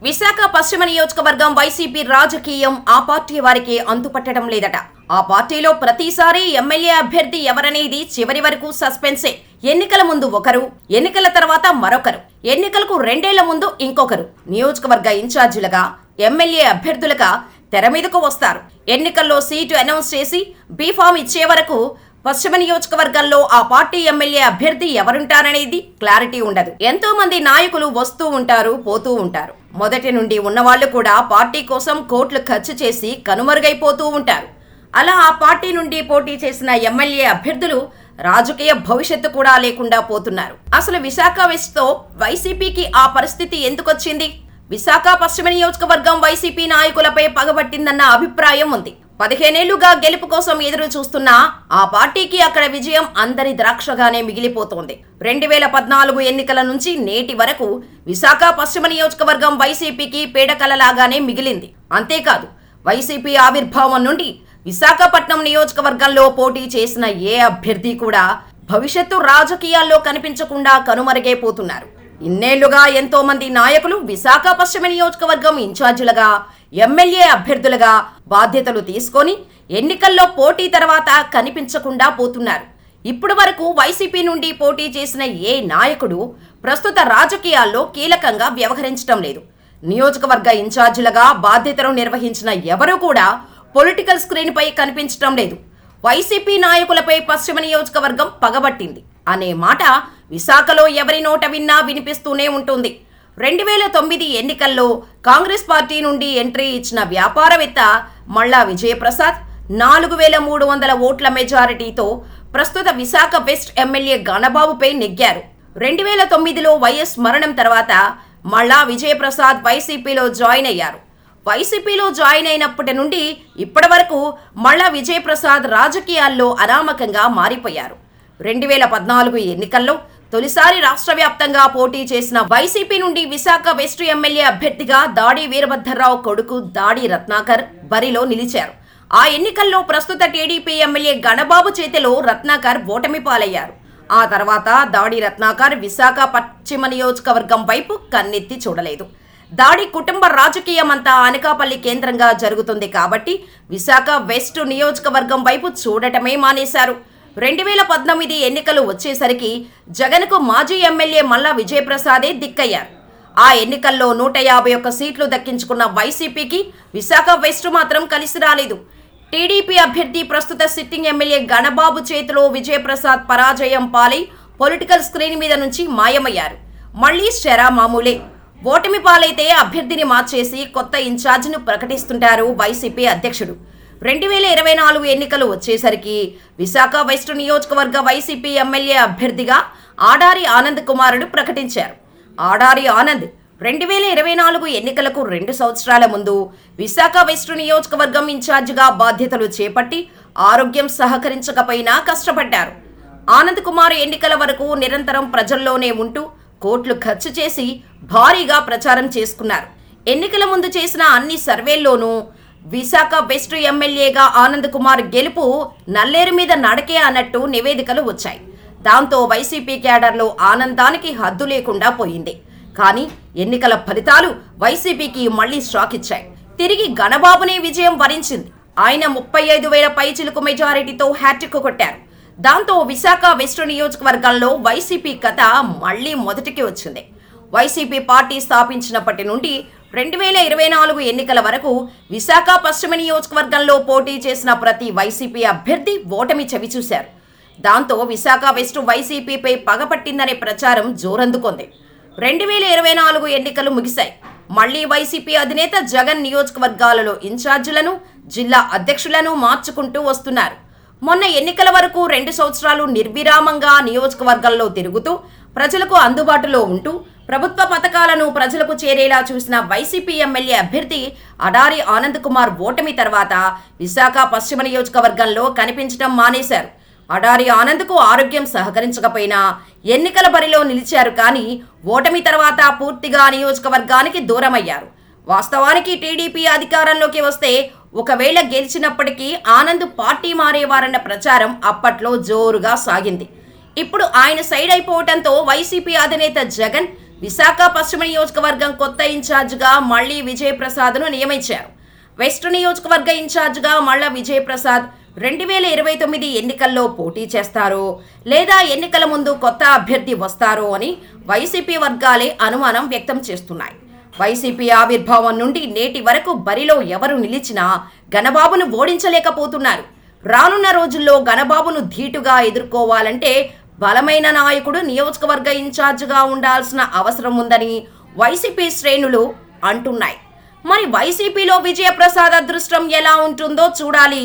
విశాఖ పశ్చిమ నియోజకవర్గం వైసీపీ రాజకీయం ఆ పార్టీ వారికి అంతుపట్టడం లేదట. ఆ పార్టీలో ప్రతిసారి ఎమ్మెల్యే అభ్యర్థి ఎవరనేది చివరి వరకు సస్పెన్సే. ఎన్నికల ముందు ఒకరు, ఎన్నికల తర్వాత మరొకరు, ఎన్నికలకు 2 ఏళ్ల ముందు ఇంకొకరు నియోజకవర్గ ఇన్ఛార్జీలుగా, ఎమ్మెల్యే అభ్యర్థులుగా తెర మీదకు వస్తారు. ఎన్నికల్లో సీటు అనౌన్స్ చేసి బీఫామ్ ఇచ్చే వరకు పశ్చిమ నియోజకవర్గంలో ఆ పార్టీ ఎమ్మెల్యే అభ్యర్థి ఎవరుంటారనేది క్లారిటీ ఉండదు. ఎంతో మంది నాయకులు వస్తూ ఉంటారు, పోతూ ఉంటారు. మొదటి నుండి ఉన్నవాళ్లు కూడా పార్టీ కోసం కోట్లు ఖర్చు చేసి కనుమరుగైపోతూ ఉంటారు. అలా ఆ పార్టీ నుండి పోటీ చేసిన ఎమ్మెల్యే అభ్యర్థులు రాజకీయ భవిష్యత్తు కూడా లేకుండా పోతున్నారు. అసలు విశాఖ వెస్ట్ తో వైసీపీకి ఆ పరిస్థితి ఎందుకొచ్చింది? విశాఖ పశ్చిమ నియోజకవర్గం వైసీపీ నాయకులపై పగబట్టిందన్న అభిప్రాయం ఉంది. 15 ఏళ్లుగా గెలుపు కోసం ఎదురు చూస్తున్నా ఆ పార్టీకి అక్కడ విజయం అందరి ద్రాక్షగానే మిగిలిపోతోంది. 2014 ఎన్నికల నుంచి నేటి వరకు విశాఖ పశ్చిమ నియోజకవర్గం వైసీపీకి పీడకలలాగానే మిగిలింది. అంతేకాదు, వైసీపీ ఆవిర్భావం నుండి విశాఖపట్నం నియోజకవర్గంలో పోటీ చేసిన ఏ అభ్యర్థి కూడా భవిష్యత్తు రాజకీయాల్లో కనిపించకుండా కనుమరుగైపోతున్నారు. ఇన్నేళ్లుగా ఎంతో మంది నాయకులు విశాఖ పశ్చిమ నియోజకవర్గం ఇన్ఛార్జీలుగా, ఎమ్మెల్యే అభ్యర్థులుగా బాధ్యతలు తీసుకొని ఎన్నికల్లో పోటీ తర్వాత కనిపించకుండా పోతున్నారు. ఇప్పటి వరకు వైసీపీ నుండి పోటీ చేసిన ఏ నాయకుడు ప్రస్తుత రాజకీయాల్లో కీలకంగా వ్యవహరించడం లేదు. నియోజకవర్గ ఇన్ఛార్జీలుగా బాధ్యతలు నిర్వహించిన ఎవరూ కూడా పొలిటికల్ స్క్రీన్ పై కనిపించడం లేదు. వైసీపీ నాయకులపై పశ్చిమ నియోజకవర్గం పగబట్టింది అనే మాట విశాఖలో ఎవరి నోట విన్నా వినిపిస్తూనే ఉంటుంది. 2009 ఎన్నికల్లో కాంగ్రెస్ పార్టీ నుండి ఎంట్రీ ఇచ్చిన వ్యాపారవేత్త మల్లా విజయప్రసాద్ 4300 ఓట్ల మెజారిటీతో ప్రస్తుత విశాఖ వెస్ట్ ఎమ్మెల్యే గణబాబుపై నెగ్గారు. 2009లో వైఎస్ మరణం తర్వాత మల్లా విజయప్రసాద్ వైసీపీలో జాయిన్ అయ్యారు. వైసీపీలో జాయిన్ అయినప్పటి నుండి ఇప్పటి వరకు మల్లా విజయప్రసాద్ రాజకీయాల్లో అనామకంగా మారిపోయారు. 2014 ఎన్నికల్లో తొలిసారి రాష్ట్ర వ్యాప్తంగా పోటీ చేసిన వైసీపీ నుండి విశాఖ వెస్ట్ ఎమ్మెల్యే అభ్యర్థిగా దాడి వీరభద్రరావు కొడుకు దాడి రత్నాకర్ బరిలో నిలిచారు. ఆ ఎన్నికల్లో ప్రస్తుత టీడీపీ ఎమ్మెల్యే గణబాబు చేతిలో రత్నాకర్ ఓటమి పాలయ్యారు. ఆ తర్వాత దాడి రత్నాకర్ విశాఖ పశ్చిమ నియోజకవర్గం వైపు కన్నెత్తి చూడలేదు. దాడి కుటుంబ రాజకీయం అంతా అనకాపల్లి కేంద్రంగా జరుగుతుంది కాబట్టి విశాఖ వెస్ట్ నియోజకవర్గం వైపు చూడటమే మానేశారు. 2019 ఎన్నికలు వచ్చేసరికి జగన్కు మాజీ ఎమ్మెల్యే మల్లా విజయప్రసాదే దిక్కయ్యారు. ఆ ఎన్నికల్లో 151 సీట్లు దక్కించుకున్న వైసీపీకి విశాఖ వెస్ట్ మాత్రం కలిసి రాలేదు. టీడీపీ అభ్యర్థి ప్రస్తుత సిట్టింగ్ ఎమ్మెల్యే గణబాబు చేతిలో విజయప్రసాద్ పరాజయం పాలై పొలిటికల్ స్క్రీన్ మీద నుంచి మాయమయ్యారు. మళ్లీ శరా మామూలే. ఓటమి పాలైతే అభ్యర్థిని మార్చేసి కొత్త ఇన్ఛార్జిను ప్రకటిస్తుంటారు వైసీపీ అధ్యక్షుడు. 2024 ఎన్నికలు వచ్చేసరికి విశాఖ వెస్ట్ నియోజకవర్గ వైసీపీ ఎమ్మెల్యే అభ్యర్థిగా ఆడారి ఆనంద్ కుమారుడు ప్రకటించారు. ఆడారి ఆనంద్ 2024 ఎన్నికలకు 2 సంవత్సరాల ముందు విశాఖ వెస్ట్ నియోజకవర్గం ఇన్ఛార్జిగా బాధ్యతలు చేపట్టి ఆరోగ్యం సహకరించకపోయినా కష్టపడ్డారు. ఆనంద్ కుమార్ ఎన్నికల వరకు నిరంతరం ప్రజల్లోనే ఉంటూ కోట్లు ఖర్చు చేసి భారీగా ప్రచారం చేసుకున్నారు. ఎన్నికల ముందు చేసిన అన్ని సర్వేల్లోనూ విశాఖ వెస్ట్ ఎమ్మెల్యేగా ఆనంద్ కుమార్ గెలుపు నల్లేరు మీద నడకే అన్నట్టు నివేదికలు వచ్చాయి. దాంతో వైసీపీ క్యాడర్లో ఆనందానికి హద్దు లేకుండా పోయింది. కానీ ఎన్నికల ఫలితాలు వైసీపీకి మళ్లీ షాక్ ఇచ్చాయి. తిరిగి గణబాబునే విజయం వరించింది. ఆయన 35,000 పైచిలుకు మెజారిటీతో హ్యాట్రిక్ కొట్టారు. దాంతో విశాఖ వెస్ట్ నియోజకవర్గంలో వైసీపీ కథ మళ్లీ మొదటికి వచ్చింది. వైసీపీ పార్టీ స్థాపించినప్పటి నుండి 2024 ఎన్నికల వరకు విశాఖ పశ్చిమ నియోజకవర్గంలో పోటీ చేసిన ప్రతి వైసీపీ అభ్యర్థి ఓటమి చవిచూశారు. దాంతో విశాఖ వెస్ట్ వైసీపీపై పగపట్టిందనే ప్రచారం జోరందుకుంది. 2024 ఎన్నికలు ముగిశాయి. మళ్లీ వైసీపీ అధినేత జగన్ నియోజకవర్గాలలో ఇన్ఛార్జీలను, జిల్లా అధ్యక్షులను మార్చుకుంటూ వస్తున్నారు. మొన్న ఎన్నికల వరకు 2 సంవత్సరాలు నిర్విరామంగా నియోజకవర్గంలో తిరుగుతూ ప్రజలకు అందుబాటులో ఉంటూ ప్రభుత్వ పథకాలను ప్రజలకు చేరేలా చూసిన వైసీపీ ఎమ్మెల్యే అభ్యర్థి అడారి ఆనంద్ కుమార్ ఓటమి తర్వాత విశాఖ పశ్చిమ నియోజకవర్గంలో కనిపించడం మానేశారు. అడారి ఆనంద్కు ఆరోగ్యం సహకరించకపోయినా ఎన్నికల బరిలో నిలిచారు. కానీ ఓటమి తర్వాత పూర్తిగా నియోజకవర్గానికి దూరమయ్యారు. వాస్తవానికి టీడీపీ అధికారంలోకి వస్తే ఒకవేళ గెలిచినప్పటికీ ఆనంద్ పార్టీ మారేవారన్న ప్రచారం అప్పట్లో జోరుగా సాగింది. ఇప్పుడు ఆయన సైడ్ అయిపోవడంతో వైసీపీ అధినేత జగన్ విశాఖ పశ్చిమ నియోజకవర్గం కొత్త ఇన్ఛార్జిగా మళ్లీ విజయప్రసాద్ను నియమించారు. వెస్ట్ నియోజకవర్గ ఇన్ఛార్జిగా మల్ల విజయప్రసాద్ 2029 ఎన్నికల్లో పోటీ చేస్తారో లేదా ఎన్నికల ముందు కొత్త అభ్యర్థి వస్తారో అని వైసీపీ వర్గాలే అనుమానం వ్యక్తం చేస్తున్నాయి. వైసీపీ ఆవిర్భావం నుండి నేటి వరకు బరిలో ఎవరు నిలిచినా గణబాబును ఓడించలేకపోతున్నారు. రానున్న రోజుల్లో గణబాబును ధీటుగా ఎదుర్కోవాలంటే బలమైన నాయకుడు నియోజకవర్గ ఇన్ఛార్జిగా ఉండాల్సిన అవసరం ఉందని వైసీపీ శ్రేణులు అంటున్నాయి. మరి వైసీపీలో విజయప్రసాద్ అదృష్టం ఎలా ఉంటుందో చూడాలి.